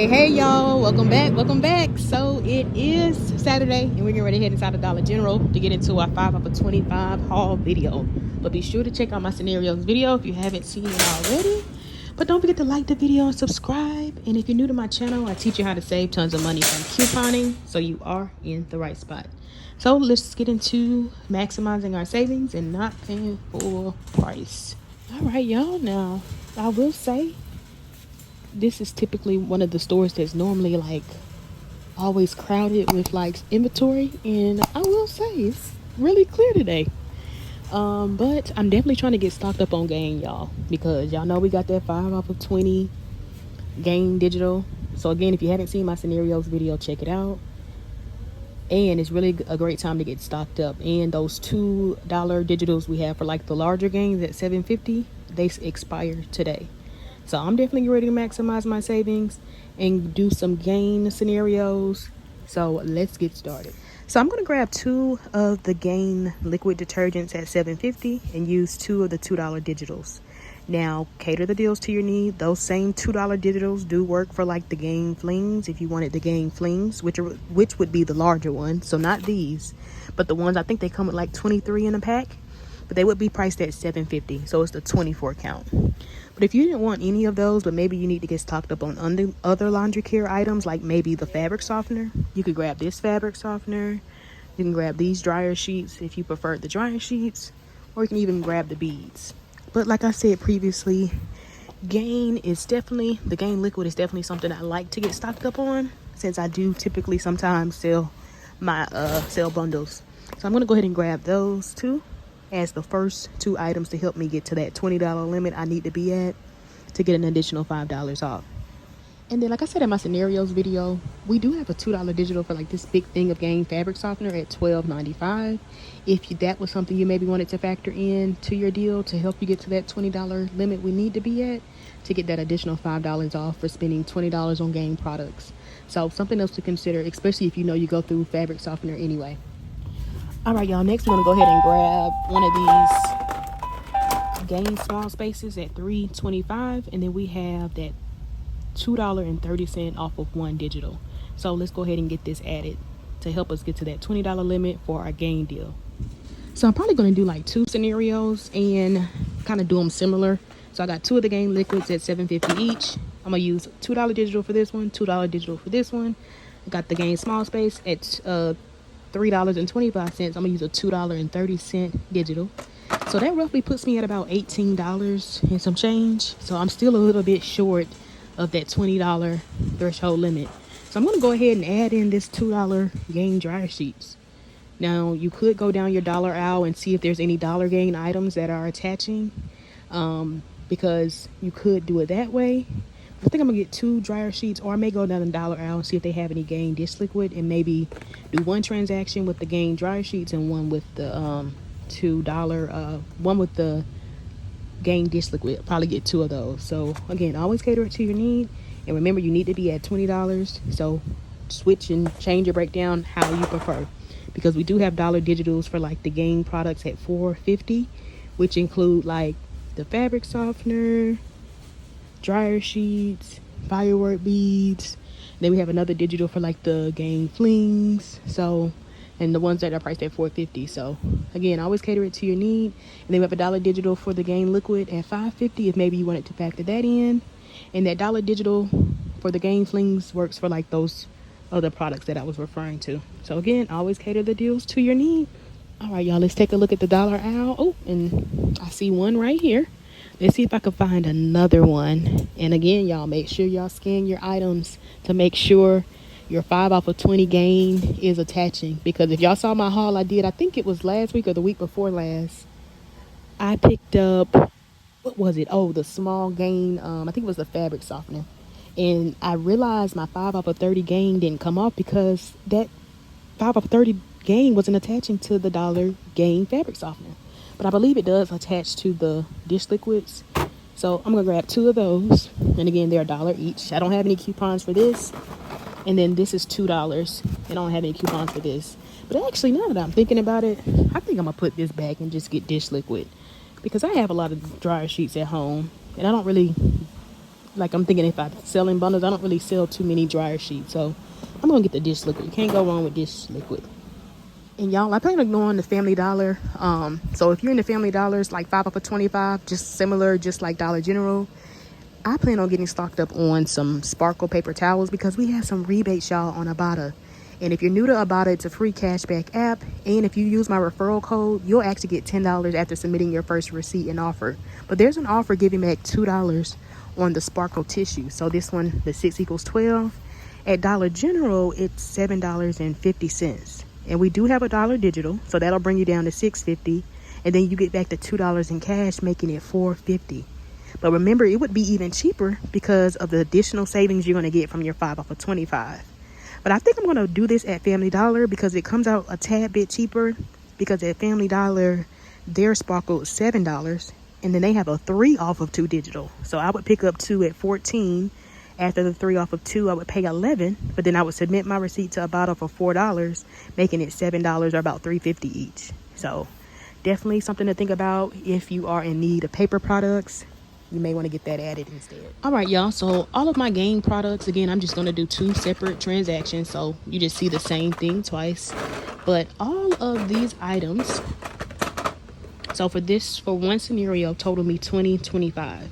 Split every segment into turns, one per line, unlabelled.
Hey y'all, welcome back. So it is Saturday and we're getting ready to head inside the Dollar General to get into our 5 off of 25 haul video. But be sure to check out my scenarios video if you haven't seen it already. But don't forget to like the video and subscribe. And if you're new to my channel, I teach you how to save tons of money from couponing, so you are in the right spot. So let's get into maximizing our savings and not paying full price. All right, y'all, now I will say this is typically one of the stores that's normally like always crowded with like inventory, and I will say it's really clear today. But I'm definitely trying to get stocked up on game, y'all, because y'all know we got that 5 off of 20 game digital. So again, if you haven't seen my scenarios video, check it out. And it's really a great time to get stocked up. And those $2 digitals we have for like the larger games at $7.50, they expire today. So I'm definitely ready to maximize my savings and do some gain scenarios. So let's get started. So I'm going to grab 2 of the Gain liquid detergents at $7.50 and use 2 of the $2 digitals. Now, cater the deals to your need. Those same $2 digitals do work for like the Gain Flings, if you wanted the Gain Flings, which would be the larger one. So not these, but the ones, I think they come with like 23 in a pack, but they would be priced at $7.50. So it's the 24 count. But if you didn't want any of those, but maybe you need to get stocked up on other laundry care items, like maybe the fabric softener, you could grab this fabric softener. You can grab these dryer sheets if you prefer the dryer sheets, or you can even grab the beads. But like I said previously, the Gain liquid is definitely something I like to get stocked up on, since I do typically sometimes sell my sell bundles. So I'm going to go ahead and grab those 2 as the first 2 items to help me get to that $20 limit I need to be at to get an additional $5 off. And then, like I said in my scenarios video, we do have a $2 digital for like this big thing of Gain fabric softener at $12.95. If that was something you maybe wanted to factor in to your deal to help you get to that $20 limit we need to be at to get that additional $5 off for spending $20 on Gain products. So something else to consider, especially if you know you go through fabric softener anyway. All right, y'all, next we're gonna go ahead and grab one of these Gain small spaces at $3.25, and then we have that $2.30 off of 1 digital. So let's go ahead and get this added to help us get to that $20 limit for our Gain deal. So I'm probably going to do like 2 scenarios and kind of do them similar. So I got 2 of the Gain liquids at $7.50 each. I'm going to use $2 digital for this one, $2 digital for this one. I got the Gain small space at $3.25. I'm going to use a $2.30 digital. So that roughly puts me at about $18 and some change. So I'm still a little bit short of that $20 threshold limit. So I'm going to go ahead and add in this $2 Gain dryer sheets. Now, you could go down your dollar aisle and see if there's any dollar Gain items that are attaching, because you could do it that way. I think I'm going to get 2 dryer sheets, or I may go down the dollar aisle and see if they have any Gain dish liquid and maybe do 1 transaction with the Gain dryer sheets and one with the one with the Gain dish liquid. Probably get 2 of those. So again, always cater it to your need, and remember, you need to be at $20. So switch and change your breakdown how you prefer, because we do have dollar digitals for like the Gain products at $4.50, which include like the fabric softener, dryer sheets, firework beads. Then we have another digital for like the Gain Flings, so, and the ones that are priced at $4.50. So again, always cater it to your need. And then we have a $1 digital for the Gain liquid at $5.50 if maybe you wanted to factor that in. And that $1 digital for the Gain Flings works for like those other products that I was referring to. So again, always cater the deals to your need. All right, y'all, let's take a look at the dollar aisle. Oh, and I see one right here. Let's see if I can find another one. And again, y'all, make sure y'all scan your items to make sure your 5 off of 20 Gain is attaching. Because if y'all saw my haul I did, I think it was last week or the week before last, I picked up, what was it? Oh, the small Gain, I think it was the fabric softener. And I realized my 5 off of 30 Gain didn't come off because that 5 off of 30 Gain wasn't attaching to the dollar Gain fabric softener. But I believe it does attach to the dish liquids. So I'm going to grab 2 of those. And again, they're $1 each. I don't have any coupons for this. And then this is $2. I don't have any coupons for this. But actually, now that I'm thinking about it, I think I'm going to put this back and just get dish liquid, because I have a lot of dryer sheets at home. And I don't really like I'm thinking if I'm selling bundles, I don't really sell too many dryer sheets, so I'm gonna get the dish liquid. You can't go wrong with dish liquid. And y'all, I plan on going to Family Dollar. So if you're in the Family Dollars, like 5 off of 25, just similar, just like Dollar General, I plan on getting stocked up on some sparkle paper towels because we have some rebates, y'all, on IBOTTA. And if you're new to IBOTTA, it's a free cashback app. And if you use my referral code, you'll actually get $10 after submitting your first receipt and offer. But there's an offer giving back $2 on the sparkle tissue. So this one, the 6 equals 12. At Dollar General, it's $7.50. And we do have a dollar digital, so that'll bring you down to $6.50. And then you get back to $2 in cash, making it $4.50. But remember, it would be even cheaper because of the additional savings you're going to get from your 5 off of 25. But I think I'm going to do this at Family Dollar because it comes out a tad bit cheaper. Because at Family Dollar, their sparkle is $7. And then they have a 3 off of 2 digital. So I would pick up 2 at $14. After the 3 off of 2, I would pay $11. But then I would submit my receipt to IBOTTA for $4, making it $7 or about $3.50 each. So definitely something to think about if you are in need of paper products. You may want to get that added instead. All right, y'all. So all of my game products, again, I'm just going to do 2 separate transactions. So you just see the same thing twice. But all of these items, so for one scenario, total me $20.25.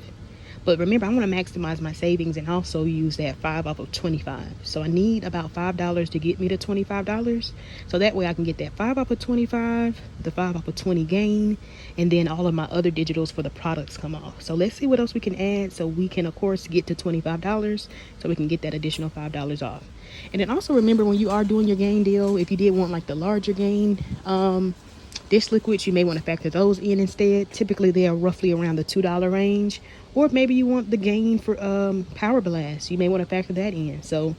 But remember, I want to maximize my savings and also use that 5 off of 25. So I need about $5 to get me to $25. So that way I can get that 5 off of 25, the 5 off of 20 gain, and then all of my other digitals for the products come off. So let's see what else we can add so we can, of course, get to $25 so we can get that additional $5 off. And then also remember, when you are doing your gain deal, if you did want like the larger gain dish liquids, you may want to factor those in instead. Typically they are roughly around the $2 range. Or if maybe you want the gain for Power Blast, you may want to factor that in. So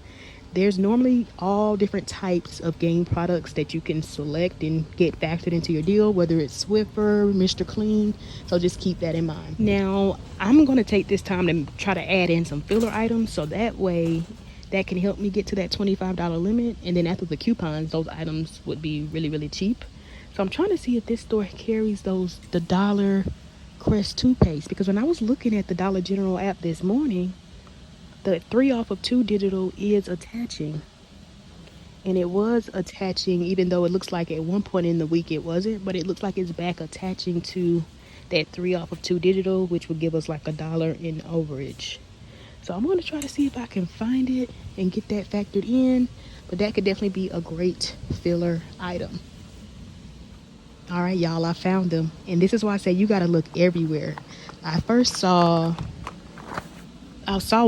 there's normally all different types of game products that you can select and get factored into your deal, whether it's Swiffer, Mr. Clean. So just keep that in mind. Now I'm going to take this time to try to add in some filler items, so that way that can help me get to that $25 limit. And then after the coupons, those items would be really, really cheap. So I'm trying to see if this store carries the Dollar Crest toothpaste, because when I was looking at the Dollar General app this morning, the 3 off of 2 digital is attaching. And it was attaching, even though it looks like at one point in the week it wasn't, but it looks like it's back attaching to that 3 off of 2 digital, which would give us like $1 in overage. So I'm going to try to see if I can find it and get that factored in, but that could definitely be a great filler item. All right, y'all, I found them. And this is why I say you got to look everywhere. I saw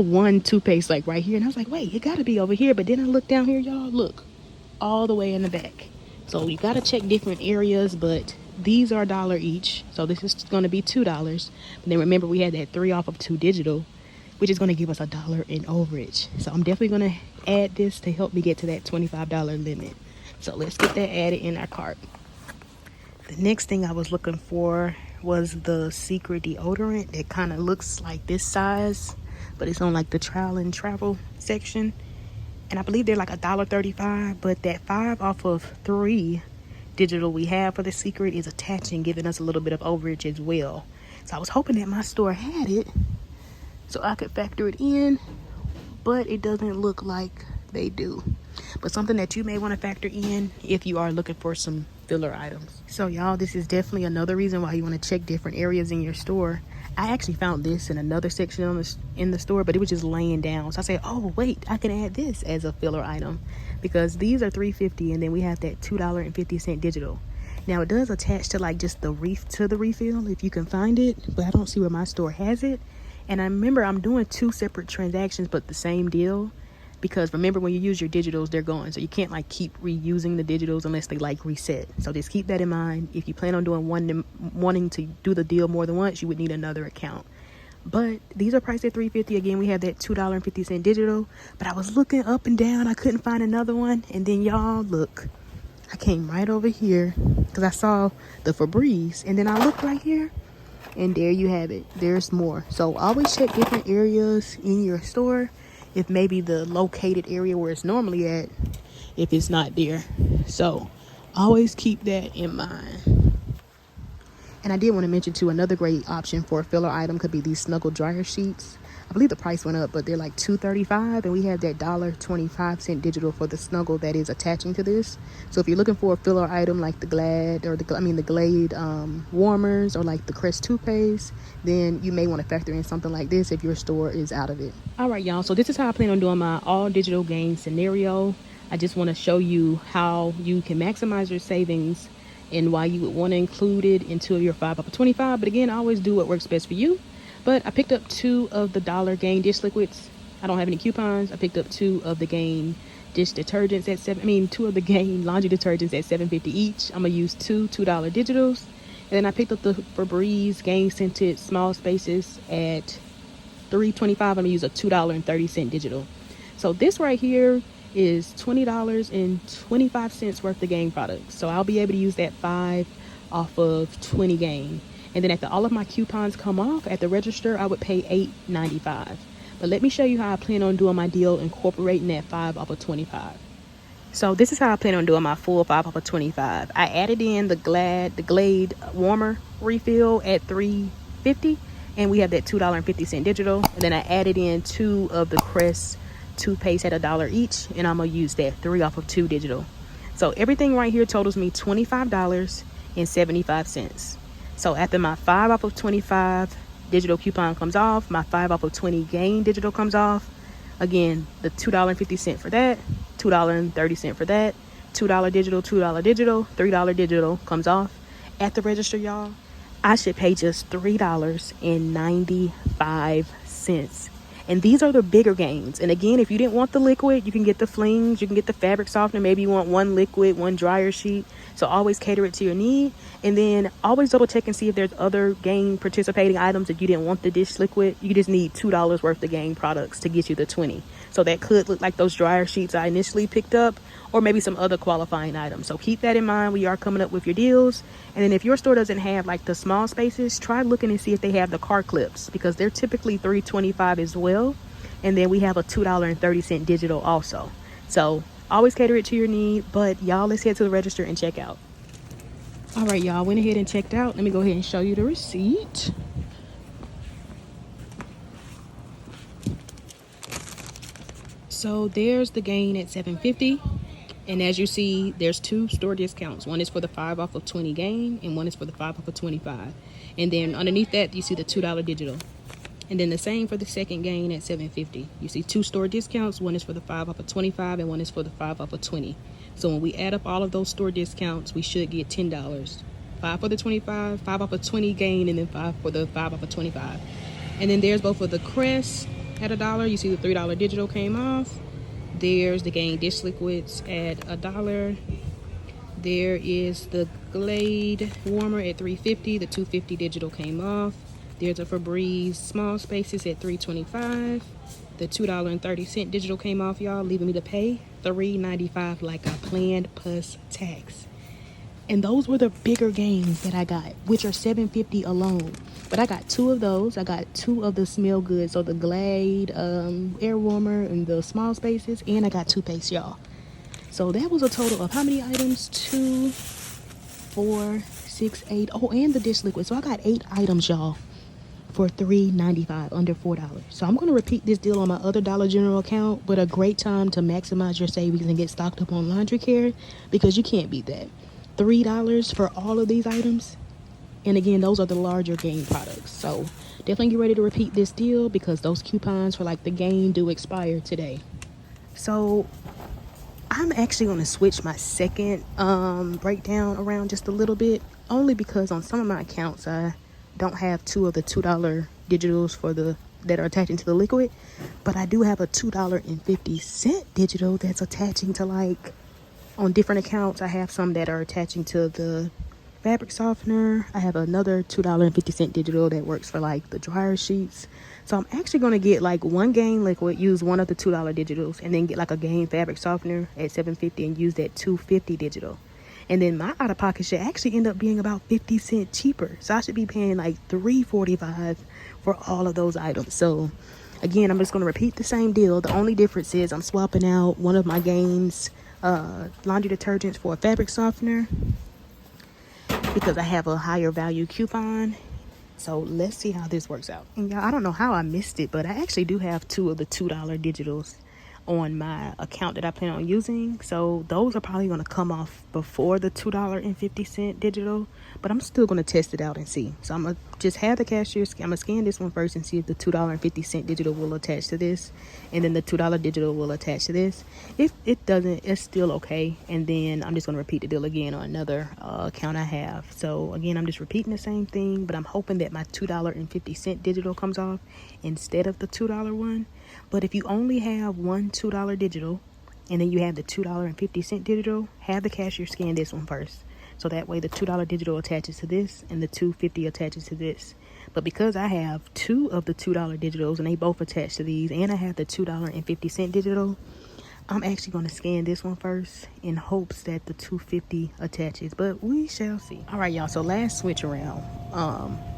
one toothpaste like right here, and I was like, wait, it got to be over here. But then I looked down here, y'all, look, all the way in the back. So you got to check different areas, but these are $1 each. So this is going to be $2. But then remember, we had that 3 off of 2 digital, which is going to give us $1 in overage. So I'm definitely going to add this to help me get to that $25 limit. So let's get that added in our cart. The next thing I was looking for was the Secret Deodorant. It kind of looks like this size, but it's on like the trial and travel section. And I believe they're like $1.35, but that 5 off of 3 digital we have for the Secret is attaching, giving us a little bit of overage as well. So I was hoping that my store had it so I could factor it in, but it doesn't look like they do. But something that you may want to factor in if you are looking for some filler items. So y'all, this is definitely another reason why you want to check different areas in your store. I actually found this in another section in the store, but it was just laying down. So I said, oh wait, I can add this as a filler item, because these are $3.50, and then we have that $2.50 digital. Now it does attach to like just the refill if you can find it, but I don't see where my store has it. And I remember I'm doing 2 separate transactions, but the same deal. Because remember, when you use your digitals, they're gone. So you can't like keep reusing the digitals unless they like reset. So just keep that in mind. If you plan on doing wanting to do the deal more than once, you would need another account. But these are priced at $3.50. Again, we have that $2.50 digital. But I was looking up and down. I couldn't find another one. And then y'all, look, I came right over here because I saw the Febreze. And then I looked right here. And there you have it. There's more. So always check different areas in your store. If maybe the located area where it's normally at, if it's not there. So always keep that in mind. And I did want to mention too, another great option for a filler item could be these Snuggle dryer sheets. I believe the price went up, but they're like $2.35, and we have that $1.25 digital for the Snuggle that is attaching to this. So if you're looking for a filler item like the Glad or the Glade warmers, or like the Crest toothpaste, then you may want to factor in something like this if your store is out of it. All right, y'all, so this is how I plan on doing my all digital game scenario. I just want to show you how you can maximize your savings and why you would want to include it into your 5 off of 25. But again, always do what works best for you. But I picked up 2 of the dollar Gain dish liquids. I don't have any coupons. I picked up 2 of the Gain dish detergents at 2 of the Gain laundry detergents at $7.50 each. I'm gonna use 2 $2 digitals. And then I picked up the Febreze Gain scented small spaces at $3.25. I'm gonna use a $2.30 digital. So this right here is $20.25 worth of Gain products. So I'll be able to use that 5 off of 20 Gain. And then after all of my coupons come off at the register, I would pay $8.95. But let me show you how I plan on doing my deal, incorporating that 5 off of 25. So this is how I plan on doing my full 5 off of 25. I added in the Glade warmer refill at $3.50, and we have that $2.50 digital. And then I added in 2 of the Crest toothpaste at $1 each, and I'm gonna use that 3 off of 2 digital. So everything right here totals me $25.75. So after my 5 off of 25 digital coupon comes off, my 5 off of 20 Gain digital comes off. Again, the $2.50 for that, $2.30 for that, $2 digital, $2 digital, $3 digital comes off at the register, y'all. I should pay just $3.95. And these are the bigger gains. And again, if you didn't want the liquid, you can get the flings, you can get the fabric softener. Maybe you want 1 liquid, 1 dryer sheet. So always cater it to your need. And then always double check and see if there's other Gain participating items. If you didn't want the dish liquid, you just need $2 worth of Gain products to get you the 20. So that could look like those dryer sheets I initially picked up, or maybe some other qualifying items. So keep that in mind when you are coming up with your deals. And then if your store doesn't have like the small spaces, try looking and see if they have the car clips, because they're typically $3.25 as well. And then we have a $2.30 digital also. So always cater it to your need. But y'all, let's head to the register and check out. All right, y'all, went ahead and checked out. Let me go ahead and show you the receipt. So there's the Gain at $7.50. And as you see, there's 2 store discounts. One is for the 5 off of 20 Gain, and one is for the 5 off of 25. And then underneath that, you see the $2 digital. And then the same for the second Gain at $7.50. You see 2 store discounts. One is for the 5 off of 25, and one is for the 5 off of 20. So when we add up all of those store discounts, we should get $10. 5 for the 25, 5 off of 20 Gain, and then 5 for the 5 off of 25. And then there's both of the Crest at $1. You see the $3 digital came off. There's the Gain dish liquids at $1. There is the Glade warmer at $3.50. The $2.50 digital came off. There's a Febreze small spaces at $3.25. The $2.30 digital came off, y'all, leaving me to pay $3.95 like I planned plus tax. And those were the bigger gains that I got, which are $7.50 alone. But I got 2 of those. I got 2 of the smell good, so the Glade air warmer and the small spaces, and I got toothpaste, y'all. So that was a total of how many items? 2, 4, 6, 8. Oh, and the dish liquid. So I got 8 items, y'all, for $3.95, under $4. So I'm going to repeat this deal on my other Dollar General account, but a great time to maximize your savings and get stocked up on laundry care, because you can't beat that. $3 for all of these items. And again, those are the larger Gain products. So definitely get ready to repeat this deal, because those coupons for like the Gain do expire today. So I'm actually going to switch my second breakdown around just a little bit, only because on some of my accounts I don't have 2 of the $2 digitals for the that are attaching to the liquid, but I do have a $2.50 digital that's attaching to, like, on different accounts. I have some that are attaching to the fabric softener. I have another $2.50 digital that works for like the dryer sheets. So I'm actually going to get like 1 Gain liquid, use one of the $2 digitals, and then get like a Gain fabric softener at $7.50 and use that $2.50 digital. And then my out of pocket should actually end up being about 50 cents cheaper. So I should be paying like $3.45 for all of those items. So again, I'm just going to repeat the same deal. The only difference is I'm swapping out one of my Gain's laundry detergents for a fabric softener, because I have a higher value coupon. So let's see how this works out. And y'all, I don't know how I missed it, but I actually do have 2 of the $2 digitals on my account that I plan on using. So those are probably going to come off before the $2.50 digital, but I'm still going to test it out and see. So I'm going to just have the cashier, I'm going to scan this one first and see if the $2.50 digital will attach to this, and then the $2 digital will attach to this. If it doesn't, it's still okay. And then I'm just going to repeat the deal again on another account I have. So again, I'm just repeating the same thing, but I'm hoping that my $2.50 digital comes off instead of the $2 one. But if you only have one $2 digital and then you have the $2.50 digital, have the cashier scan this one first. So that way the $2 digital attaches to this and the $2.50 attaches to this. But because I have 2 of the $2 digitals and they both attach to these, and I have the $2.50 digital, I'm actually going to scan this one first in hopes that the $2.50 attaches, but we shall see. All right, y'all, so last switch around,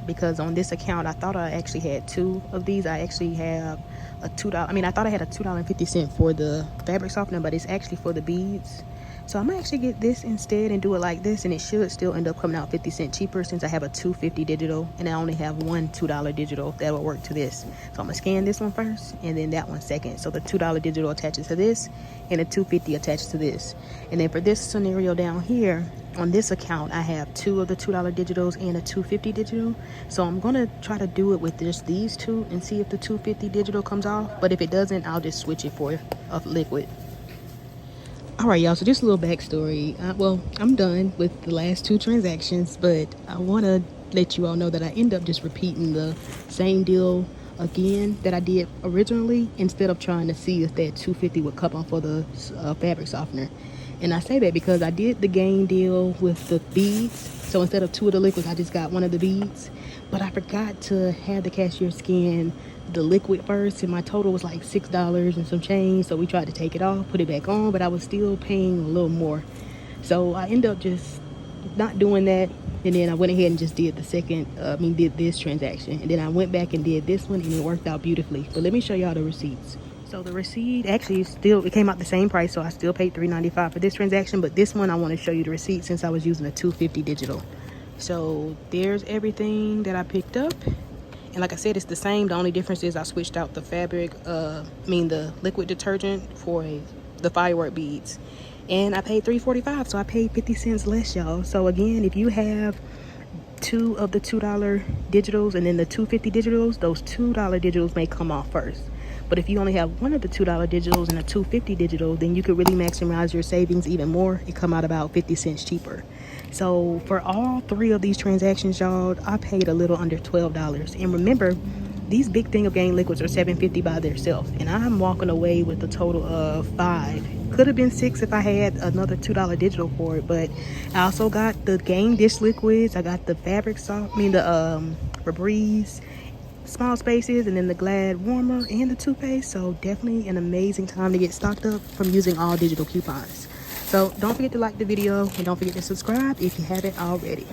because on this account I thought I actually had 2 of these. I actually have a $2, I thought I had a $2.50 for the fabric softener, but it's actually for the beads. So I'm gonna actually get this instead and do it like this, and it should still end up coming out 50 cents cheaper since I have a $2.50 digital and I only have one $2 digital that will work to this. So I'm gonna scan this one first and then that one second. So the $2 digital attaches to this and the $2.50 attaches to this. And then for this scenario down here, on this account, I have 2 of the $2 digitals and a $2.50 digital. So I'm gonna try to do it with just these 2 and see if the $2.50 digital comes off. But if it doesn't, I'll just switch it for a liquid. All right, y'all, so just a little backstory. Well, I'm done with the last 2 transactions, but I want to let you all know that I end up just repeating the same deal again that I did originally instead of trying to see if that $2.50 would come off for the fabric softener. And I say that because I did the gain deal with the beads. So instead of 2 of the liquids, I just got 1 of the beads. But I forgot to have the cashier scan the liquid first, and my total was like $6 and some change. So we tried to take it off, put it back on, but I was still paying a little more. So I ended up just not doing that, and then I went ahead and just did the did this transaction, and then I went back and did this one, and it worked out beautifully. But let me show y'all the receipts. So the receipt actually it came out the same price, so I still paid $3.95 for this transaction, but this one I want to show you the receipt since I was using a $2.50 digital. So there's everything that I picked up. And like I said, it's the same. The only difference is I switched out the the liquid detergent for the firework beads. And I paid $3.45, so I paid 50 cents less, y'all. So again, if you have 2 of the $2 digitals and then the $2.50 digitals, those $2 digitals may come off first. But if you only have 1 of the $2 digitals and a $2.50 digital, then you could really maximize your savings even more and come out about 50 cents cheaper. So for all 3 of these transactions, y'all, I paid a little under $12. And remember, these big thing of gain liquids are $7.50 by themselves, and I'm walking away with a total of 5. Could have been 6 if I had another $2 digital for it, but I also got the gain dish liquids. I got the fabric Febreze small spaces, and then the Glad warmer and the toothpaste. So definitely an amazing time to get stocked up from using all digital coupons. So don't forget to like the video and don't forget to subscribe if you haven't already.